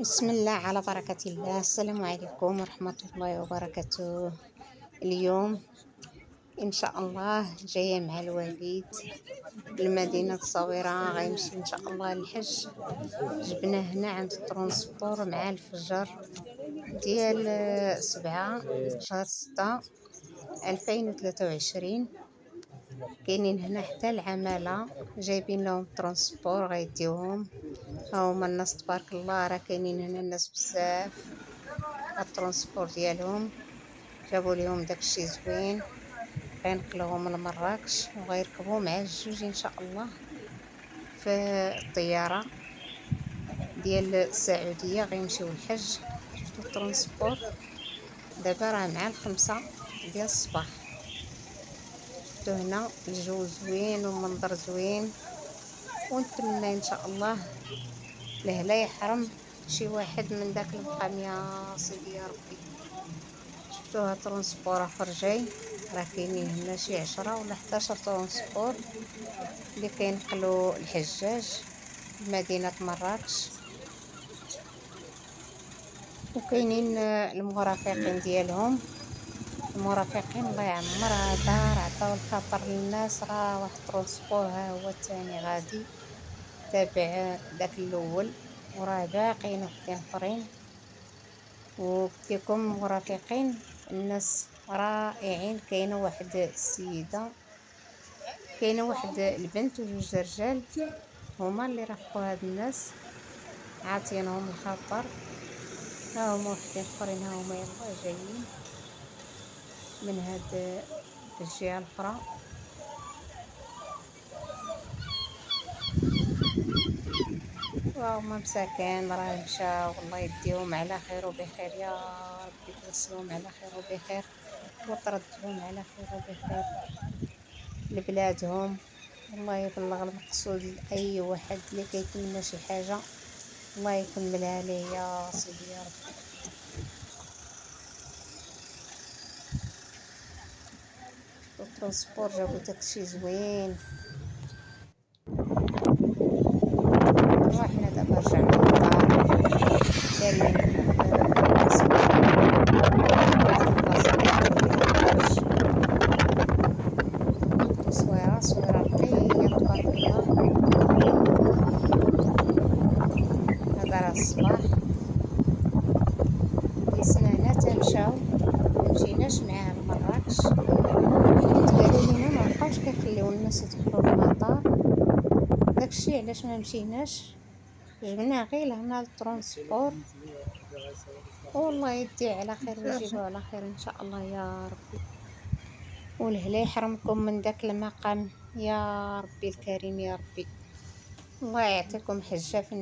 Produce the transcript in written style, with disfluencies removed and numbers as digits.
بسم الله على بركة الله. السلام عليكم ورحمة الله وبركاته. اليوم إن شاء الله جاية مع الوالد لمدينة الصويرة، غيمشي إن شاء الله للحج. جبناه هنا عند الترونسبور مع الفجر ديال 7 شهر 6 2023. كاينين هنا حتى العمالة جايبين لهم ترونسبور غيديوهم. هاهما الناس تبارك الله، راه كاينين هنا الناس بزاف. الترونسبور ديالهم جابوا ليهم داكشي زوين، غينقلوهم لمراكش وغيركبوا مع الجوج ان شاء الله في الطياره ديال السعوديه غيمشيو للحج. شفتوا الترونسبور دابا راه مع 5 ديال الصباح. شفتوا هنا الجو زوين والمنظر زوين، ونتمنى ان شاء الله لهلا يحرم شي واحد من داك المقام يا سيدي يا ربي. شفتوها ترونسبور اخر جاي، راه كاينين هنا شي 10 ولا 11 ترونسبور اللي كينقلوا الحجاج لمدينة مراكش، وكاينين المرافقين ديالهم. المرافقين الله يعمرها دار، عطاو الخطر للناس. راه واحد الترونسبور ها هو الثاني غادي تابع داك الاول، وراه باقيين وحدين اخرين. وقلت لكم مرافقين الناس رائعين. كاينه واحد السيده، كاينه واحد البنت وجوج رجال هما اللي رافقوا هاد الناس، عاطينهم الخطر. ها هما وحدين اخرين، ها هما يلا جايين من هاد الجهه الاخرى. وهما مساكن راه مشاو، الله يديهم على خير وبخير يا ربي، توصلهم على خير وبخير وتردهم على خير وبخير لبلادهم. الله يبلغ المقصود لأي واحد اللي كيتمنى شي حاجة، الله يكملها ليه يا سيدي يا ربي. الترونسبور جابو داكشي زوين. وحنا دابا رجعنا للدار، دايرين صويرة صويرة نقية تبارك الله. هذا راه الصباح ديسنا هنا تمشاو، ممشيناش معاه لمراكش. قالوا لينا مبقاوش كيخليو الناس يدخلوا للمطار، داكشي علاش ما مشيناش. جبناه غير لهنا للترونسبور، والله يديه على خير ويجيبه على خير ان شاء الله يا ربي. ولهلا يحرمكم من داك المقام يا ربي الكريم يا ربي. الله يعطيكم حجة في